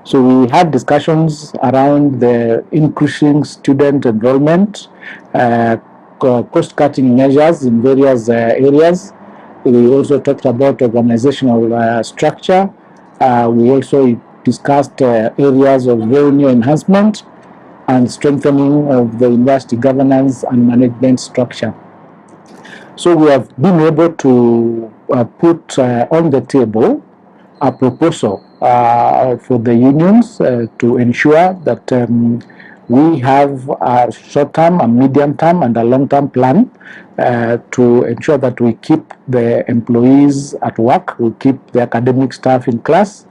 So we had discussions around the increasing student enrollment, cost-cutting measures in various areas. We also talked about organizational structure. We also discussed areas of revenue enhancement and strengthening of the university governance and management structure. So we have been able to put on the table a proposal for the unions to ensure that we have a short-term, a medium-term, and a long-term plan to ensure that we keep the employees at work, we keep the academic staff in class,